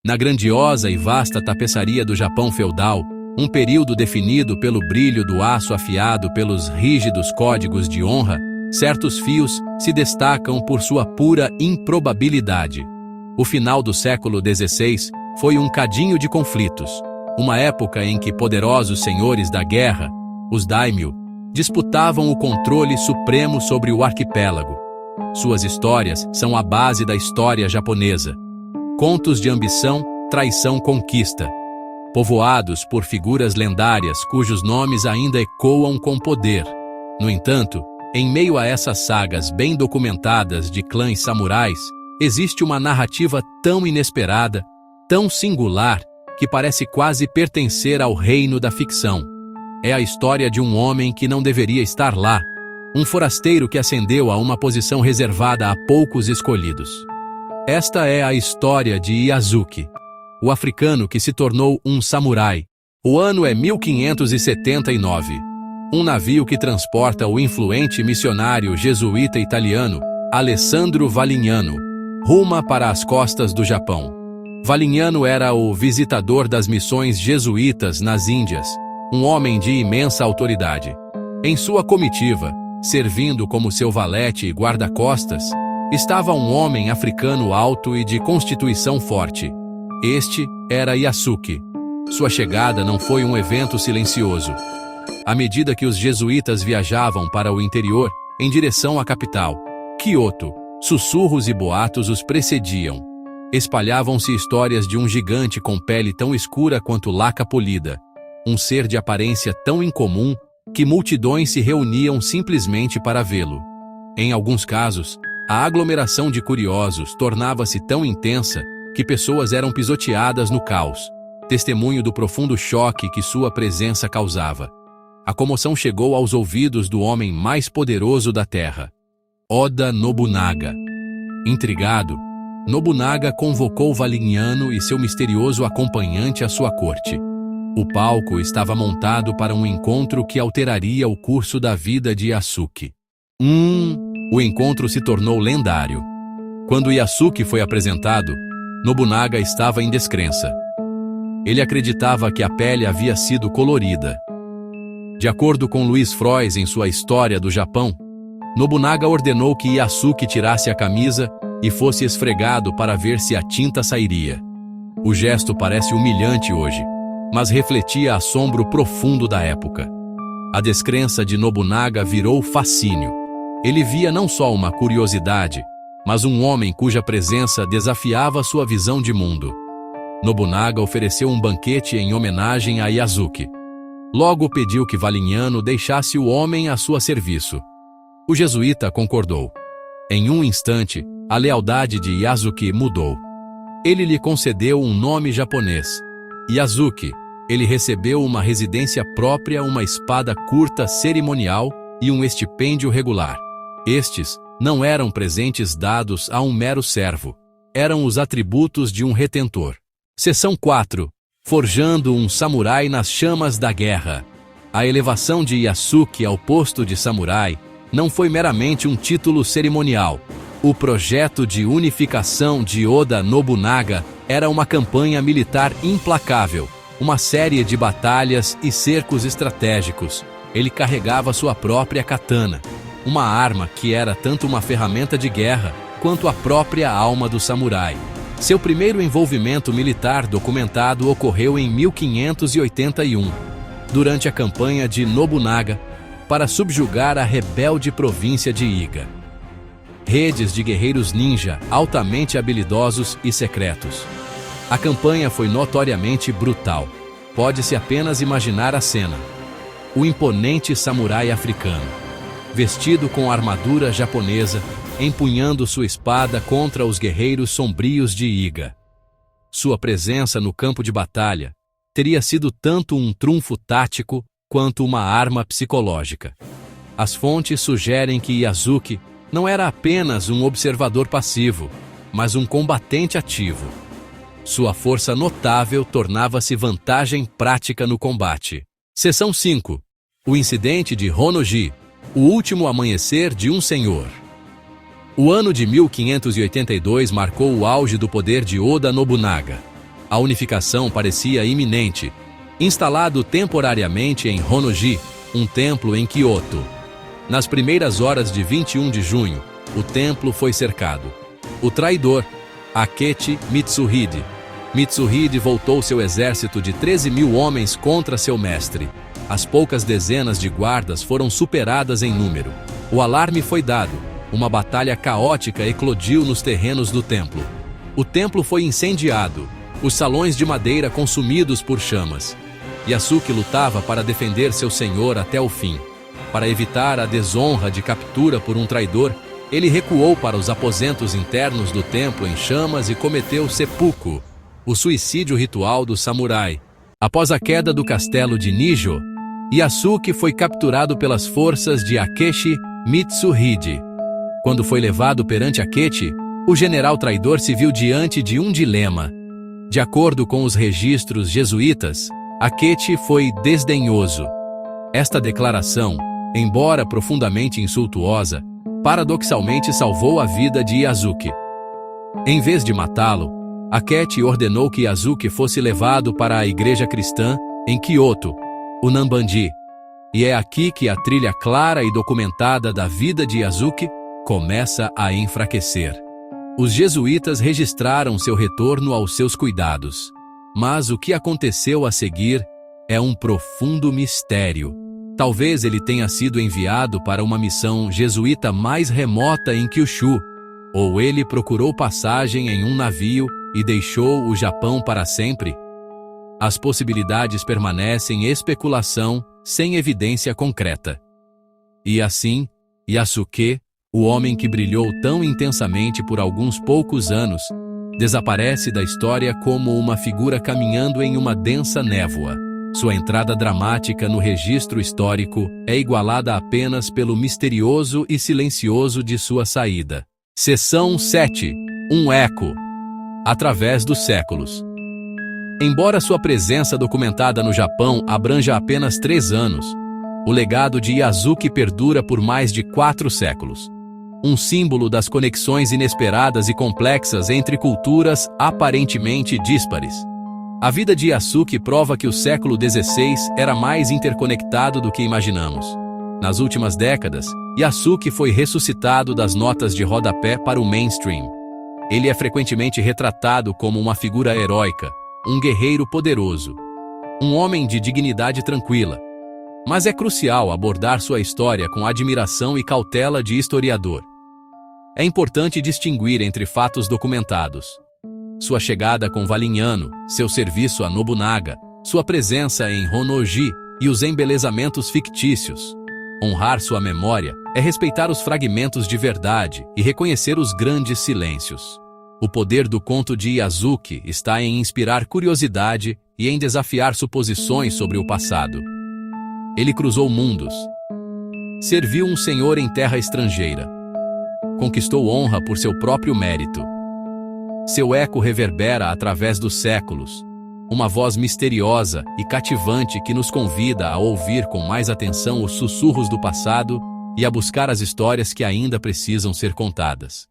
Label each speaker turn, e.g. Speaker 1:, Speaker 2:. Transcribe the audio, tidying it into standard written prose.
Speaker 1: Na grandiosa e vasta tapeçaria do Japão feudal, um período definido pelo brilho do aço afiado pelos rígidos códigos de honra, certos fios se destacam por sua pura improbabilidade. O final do século XVI foi um cadinho de conflitos, uma época em que poderosos senhores da guerra, os daimyo, disputavam o controle supremo sobre o arquipélago. Suas histórias são a base da história japonesa. Contos de ambição, traição, conquista. Povoados por figuras lendárias cujos nomes ainda ecoam com poder. No entanto, em meio a essas sagas bem documentadas de clãs samurais, existe uma narrativa tão inesperada, tão singular, que parece quase pertencer ao reino da ficção. É a história de um homem que não deveria estar lá, um forasteiro que ascendeu a uma posição reservada a poucos escolhidos. Esta é a história de Ieyasuke, o africano que se tornou um samurai. O ano é 1579. Um navio que transporta o influente missionário jesuíta italiano, Alessandro Valignano, ruma para as costas do Japão. Valignano era o visitador das missões jesuítas nas Índias, um homem de imensa autoridade. Em sua comitiva, servindo como seu valete e guarda-costas, estava um homem africano alto e de constituição forte. Este era Ieyasuke. Sua chegada não foi um evento silencioso. À medida que os jesuítas viajavam para o interior, em direção à capital, Kyoto, sussurros e boatos os precediam. Espalhavam-se histórias de um gigante com pele tão escura quanto laca polida, um ser de aparência tão incomum que multidões se reuniam simplesmente para vê-lo. Em alguns casos, a aglomeração de curiosos tornava-se tão intensa que pessoas eram pisoteadas no caos, testemunho do profundo choque que sua presença causava. A comoção chegou aos ouvidos do homem mais poderoso da Terra, Oda Nobunaga. Intrigado, Nobunaga convocou Valignano e seu misterioso acompanhante à sua corte. O palco estava montado para um encontro que alteraria o curso da vida de Ieyasuke. O encontro se tornou lendário. Quando Ieyasuke foi apresentado, Nobunaga estava em descrença. Ele acreditava que a pele havia sido colorida. De acordo com Louis Frois em sua História do Japão, Nobunaga ordenou que Ieyasuke tirasse a camisa e fosse esfregado para ver se a tinta sairia. O gesto parece humilhante hoje, mas refletia assombro profundo da época. A descrença de Nobunaga virou fascínio. Ele via não só uma curiosidade, mas um homem cuja presença desafiava sua visão de mundo. Nobunaga ofereceu um banquete em homenagem a Ieyasuke. Logo pediu que Valignano deixasse o homem a seu serviço. O jesuíta concordou. Em um instante, a lealdade de Ieyasuke mudou. Ele lhe concedeu um nome japonês, Ieyasuke. Ele recebeu uma residência própria, uma espada curta cerimonial e um estipêndio regular. Estes não eram presentes dados a um mero servo. Eram os atributos de um retentor. Seção 4. Forjando um samurai nas chamas da guerra. A elevação de Ieyasuke ao posto de samurai não foi meramente um título cerimonial. O projeto de unificação de Oda Nobunaga era uma campanha militar implacável, uma série de batalhas e cercos estratégicos. Ele carregava sua própria katana, uma arma que era tanto uma ferramenta de guerra quanto a própria alma do samurai. Seu primeiro envolvimento militar documentado ocorreu em 1581, durante a campanha de Nobunaga, para subjugar a rebelde província de Iga. Redes de guerreiros ninja altamente habilidosos e secretos. A campanha foi notoriamente brutal. Pode-se apenas imaginar a cena. O imponente samurai africano, vestido com armadura japonesa, empunhando sua espada contra os guerreiros sombrios de Iga. Sua presença no campo de batalha teria sido tanto um trunfo tático quanto uma arma psicológica. As fontes sugerem que Ieyasuke não era apenas um observador passivo, mas um combatente ativo. Sua força notável tornava-se vantagem prática no combate. Seção 5. O incidente de Honnoji, o último amanhecer de um senhor. O ano de 1582 marcou o auge do poder de Oda Nobunaga. A unificação parecia iminente. Instalado temporariamente em Honnoji, um templo em Kyoto. Nas primeiras horas de 21 de junho, o templo foi cercado. O traidor, Akechi Mitsuhide. Mitsuhide voltou seu exército de 13.000 homens contra seu mestre. As poucas dezenas de guardas foram superadas em número. O alarme foi dado. Uma batalha caótica eclodiu nos terrenos do templo. O templo foi incendiado, os salões de madeira consumidos por chamas. Yasuke lutava para defender seu senhor até o fim. Para evitar a desonra de captura por um traidor, ele recuou para os aposentos internos do templo em chamas e cometeu seppuku, o suicídio ritual do samurai. Após a queda do castelo de Nijo, Yasuke foi capturado pelas forças de Akechi Mitsuhide. Quando foi levado perante Akechi, o general traidor se viu diante de um dilema. De acordo com os registros jesuítas, Akechi foi desdenhoso. Esta declaração, embora profundamente insultuosa, paradoxalmente salvou a vida de Yasuke. Em vez de matá-lo, Akechi ordenou que Yasuke fosse levado para a igreja cristã em Kyoto, o Nambandi. E é aqui que a trilha clara e documentada da vida de Yasuke começa a enfraquecer. Os jesuítas registraram seu retorno aos seus cuidados. Mas o que aconteceu a seguir é um profundo mistério. Talvez ele tenha sido enviado para uma missão jesuíta mais remota em Kyushu, ou ele procurou passagem em um navio e deixou o Japão para sempre. As possibilidades permanecem especulação, sem evidência concreta. E assim, Yasuke, o homem que brilhou tão intensamente por alguns poucos anos, desaparece da história como uma figura caminhando em uma densa névoa. Sua entrada dramática no registro histórico é igualada apenas pelo misterioso e silencioso de sua saída. Seção 7. Um eco. Através dos séculos. Embora sua presença documentada no Japão abranja apenas 3 anos, o legado de Yasuke perdura por mais de 4 séculos. Um símbolo das conexões inesperadas e complexas entre culturas aparentemente díspares. A vida de Yasuke prova que o século XVI era mais interconectado do que imaginamos. Nas últimas décadas, Yasuke foi ressuscitado das notas de rodapé para o mainstream. Ele é frequentemente retratado como uma figura heróica, um guerreiro poderoso, um homem de dignidade tranquila. Mas é crucial abordar sua história com admiração e cautela de historiador. É importante distinguir entre fatos documentados. Sua chegada com Valignano, seu serviço a Nobunaga, sua presença em Honnoji e os embelezamentos fictícios. Honrar sua memória é respeitar os fragmentos de verdade e reconhecer os grandes silêncios. O poder do conto de Yasuke está em inspirar curiosidade e em desafiar suposições sobre o passado. Ele cruzou mundos. Serviu um senhor em terra estrangeira. Conquistou honra por seu próprio mérito. Seu eco reverbera através dos séculos, uma voz misteriosa e cativante que nos convida a ouvir com mais atenção os sussurros do passado e a buscar as histórias que ainda precisam ser contadas.